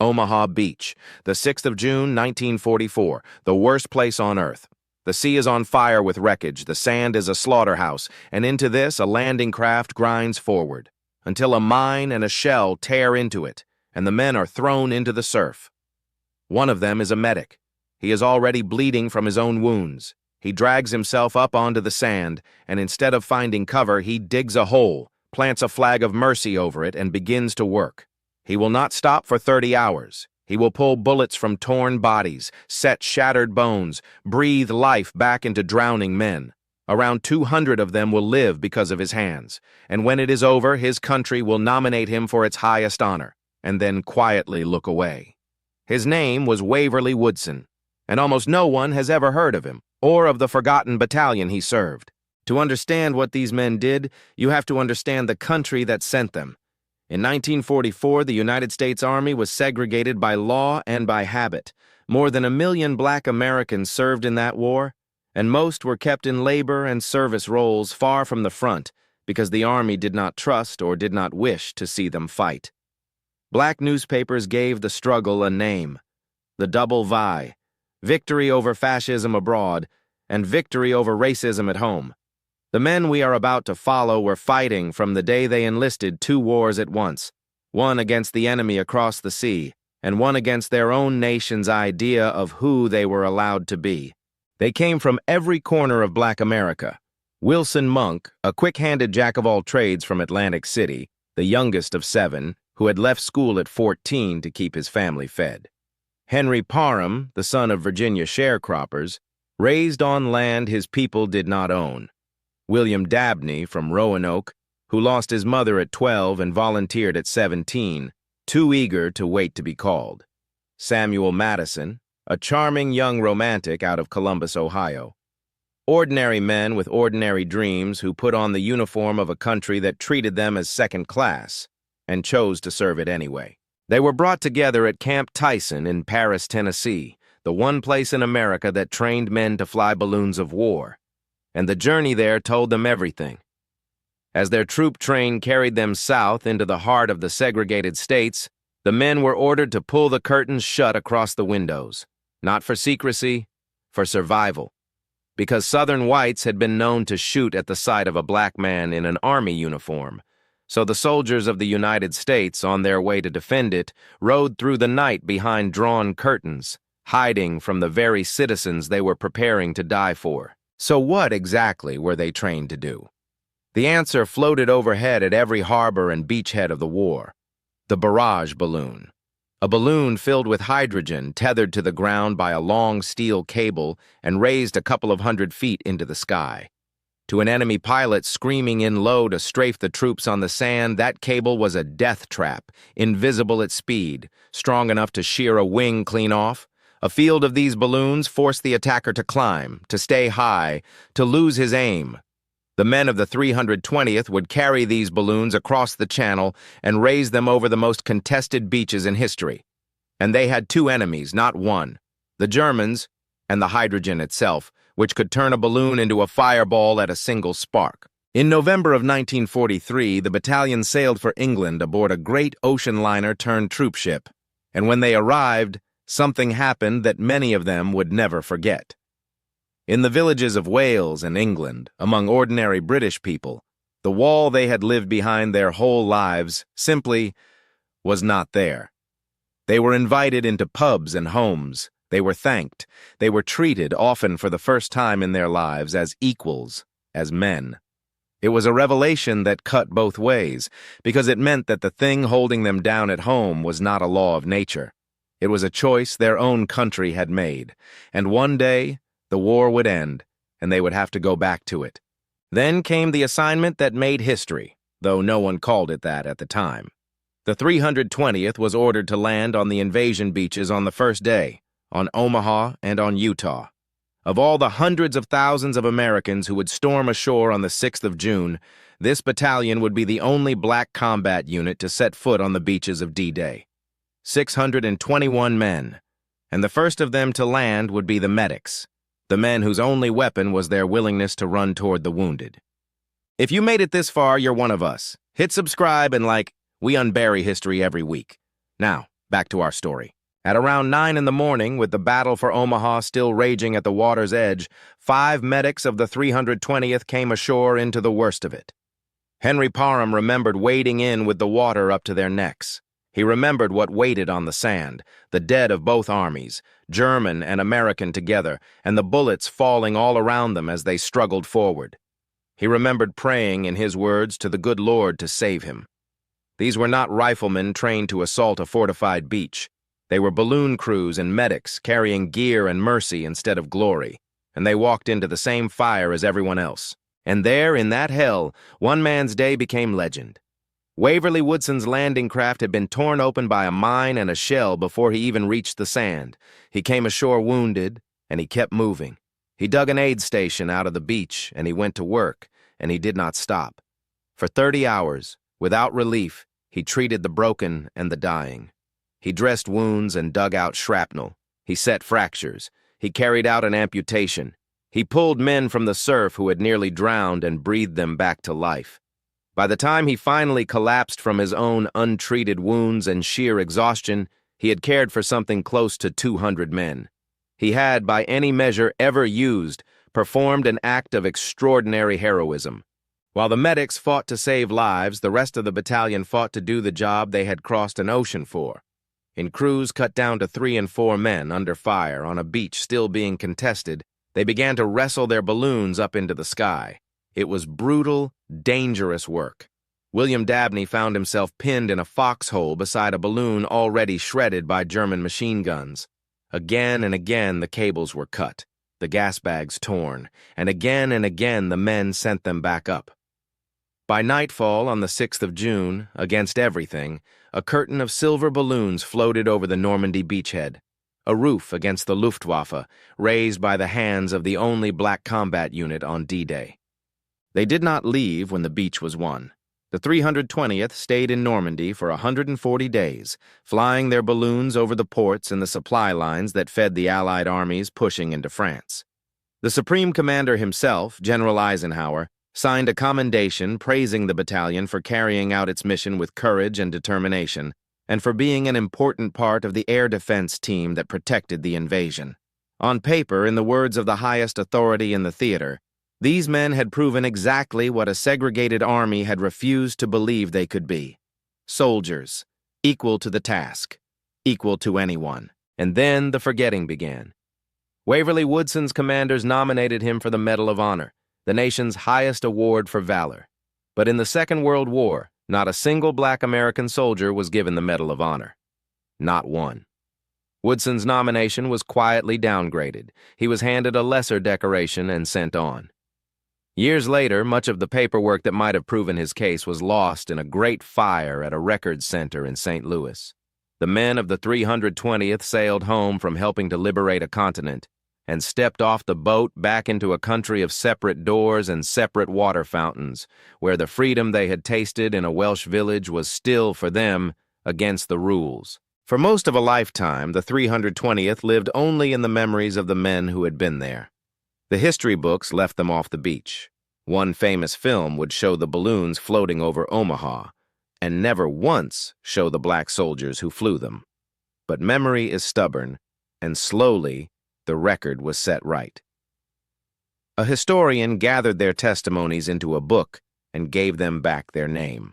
Omaha Beach, the 6th of June, 1944, the worst place on earth. The sea is on fire with wreckage, the sand is a slaughterhouse, and into this a landing craft grinds forward, until a mine and a shell tear into it, and the men are thrown into the surf. One of them is a medic. He is already bleeding from his own wounds. He drags himself up onto the sand, and instead of finding cover, he digs a hole, plants a flag of mercy over it, and begins to work. He will not stop for 30 hours. He will pull bullets from torn bodies, set shattered bones, breathe life back into drowning men. Around 200 of them will live because of his hands, and when it is over, his country will nominate him for its highest honor, and then quietly look away. His name was Waverly Woodson, and almost no one has ever heard of him, or of the forgotten battalion he served. To understand what these men did, you have to understand the country that sent them. In 1944, the United States Army was segregated by law and by habit. More than 1 million black Americans served in that war, and most were kept in labor and service roles far from the front because the Army did not trust or did not wish to see them fight. Black newspapers gave the struggle a name: the WWII, victory over fascism abroad, and victory over racism at home. The men we are about to follow were fighting from the day they enlisted 2 wars at once, one against the enemy across the sea, and one against their own nation's idea of who they were allowed to be. They came from every corner of black America. Wilson Monk, a quick-handed jack-of-all-trades from Atlantic City, the youngest of 7, who had left school at 14 to keep his family fed. Henry Parham, the son of Virginia sharecroppers, raised on land his people did not own. William Dabney from Roanoke, who lost his mother at 12 and volunteered at 17, too eager to wait to be called. Samuel Madison, a charming young romantic out of Columbus, Ohio. Ordinary men with ordinary dreams who put on the uniform of a country that treated them as second class and chose to serve it anyway. They were brought together at Camp Tyson in Paris, Tennessee, the one place in America that trained men to fly balloons of war. And the journey there told them everything. As their troop train carried them south into the heart of the segregated states, the men were ordered to pull the curtains shut across the windows, not for secrecy, for survival. Because Southern whites had been known to shoot at the sight of a black man in an army uniform, so the soldiers of the United States, on their way to defend it, rode through the night behind drawn curtains, hiding from the very citizens they were preparing to die for. So what exactly were they trained to do? The answer floated overhead at every harbor and beachhead of the war: the barrage balloon. A balloon filled with hydrogen tethered to the ground by a long steel cable and raised a couple of 100 feet into the sky. To an enemy pilot screaming in low to strafe the troops on the sand, that cable was a death trap, invisible at speed, strong enough to shear a wing clean off. A field of these balloons forced the attacker to climb, to stay high, to lose his aim. The men of the 320th would carry these balloons across the channel and raise them over the most contested beaches in history. And they had 2 enemies, not one: the Germans and the hydrogen itself, which could turn a balloon into a fireball at a single spark. In November of 1943, the battalion sailed for England aboard a great ocean liner turned troop ship, and when they arrived, something happened that many of them would never forget. In the villages of Wales and England, among ordinary British people, the wall they had lived behind their whole lives simply was not there. They were invited into pubs and homes. They were thanked. They were treated, often for the first time in their lives, as equals, as men. It was a revelation that cut both ways, because it meant that the thing holding them down at home was not a law of nature. It was a choice their own country had made, and one day the war would end, and they would have to go back to it. Then came the assignment that made history, though no one called it that at the time. The 320th was ordered to land on the invasion beaches on the first day, on Omaha and on Utah. Of all the hundreds of thousands of Americans who would storm ashore on the 6th of June, this battalion would be the only black combat unit to set foot on the beaches of D-Day. 621 men, and the first of them to land would be the medics, the men whose only weapon was their willingness to run toward the wounded. If you made it this far, you're one of us. Hit subscribe and like. We unbury history every week. Now, Back to our story. At around 9 in the morning, with the battle for Omaha still raging at the water's edge, 5 medics of the 320th came ashore into the worst of it. Henry Parham remembered wading in with the water up to their necks. He remembered what waited on the sand, the dead of both armies, German and American together, and the bullets falling all around them as they struggled forward. He remembered praying, in his words, to the good Lord to save him. These were not riflemen trained to assault a fortified beach. They were balloon crews and medics carrying gear and mercy instead of glory, and they walked into the same fire as everyone else. And there, in that hell, one man's day became legend. Waverly Woodson's landing craft had been torn open by a mine and a shell before he even reached the sand. He came ashore wounded, and he kept moving. He dug an aid station out of the beach, and he went to work, and he did not stop. For 30 hours, without relief, he treated the broken and the dying. He dressed wounds and dug out shrapnel. He set fractures. He carried out an amputation. He pulled men from the surf who had nearly drowned and breathed them back to life. By the time he finally collapsed from his own untreated wounds and sheer exhaustion, he had cared for something close to 200 men. He had, by any measure ever used, performed an act of extraordinary heroism. While the medics fought to save lives, the rest of the battalion fought to do the job they had crossed an ocean for. In crews cut down to 3 and 4 men under fire on a beach still being contested, they began to wrestle their balloons up into the sky. It was brutal, dangerous work. William Dabney found himself pinned in a foxhole beside a balloon already shredded by German machine guns. Again and again the cables were cut, the gas bags torn, and again the men sent them back up. By nightfall on the 6th of June, against everything, a curtain of silver balloons floated over the Normandy beachhead, a roof against the Luftwaffe, raised by the hands of the only black combat unit on D-Day. They did not leave when the beach was won. The 320th stayed in Normandy for 140 days, flying their balloons over the ports and the supply lines that fed the Allied armies pushing into France. The Supreme Commander himself, General Eisenhower, signed a commendation praising the battalion for carrying out its mission with courage and determination, and for being an important part of the air defense team that protected the invasion. On paper, in the words of the highest authority in the theater, these men had proven exactly what a segregated army had refused to believe they could be. Soldiers, equal to the task, equal to anyone. And then the forgetting began. Waverly Woodson's commanders nominated him for the Medal of Honor, the nation's highest award for valor. But in the Second World War, not a single black American soldier was given the Medal of Honor. Not one. Woodson's nomination was quietly downgraded. He was handed a lesser decoration and sent on. Years later, much of the paperwork that might have proven his case was lost in a great fire at a records center in St. Louis. The men of the 320th sailed home from helping to liberate a continent and stepped off the boat back into a country of separate doors and separate water fountains, where the freedom they had tasted in a Welsh village was still, for them, against the rules. For most of a lifetime, the 320th lived only in the memories of the men who had been there. The history books left them off the beach. One famous film would show the balloons floating over Omaha, and never once show the black soldiers who flew them. But memory is stubborn, and slowly the record was set right. A historian gathered their testimonies into a book and gave them back their name.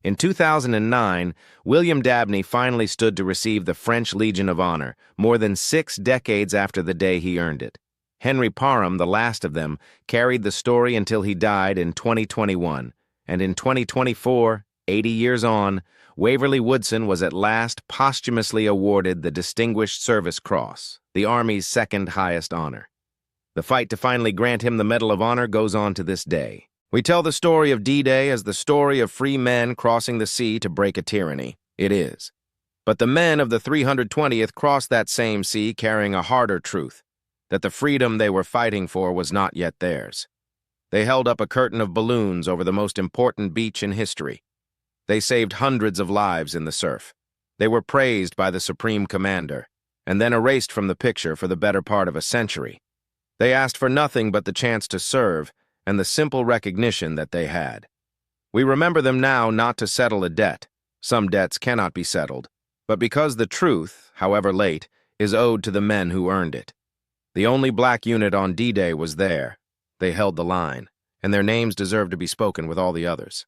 In 2009, William Dabney finally stood to receive the French Legion of Honor, more than 6 decades after the day he earned it. Henry Parham, the last of them, carried the story until he died in 2021, and in 2024, 80 years on, Waverly Woodson was at last posthumously awarded the Distinguished Service Cross, the Army's second highest honor. The fight to finally grant him the Medal of Honor goes on to this day. We tell the story of D-Day as the story of free men crossing the sea to break a tyranny. It is. But the men of the 320th crossed that same sea carrying a harder truth, that the freedom they were fighting for was not yet theirs. They held up a curtain of balloons over the most important beach in history. They saved hundreds of lives in the surf. They were praised by the Supreme Commander, and then erased from the picture for the better part of a century. They asked for nothing but the chance to serve and the simple recognition that they had. We remember them now not to settle a debt. Some debts cannot be settled, But because the truth, however late, is owed to the men who earned it. The only black unit on D-Day was there. They held the line, and their names deserve to be spoken with all the others.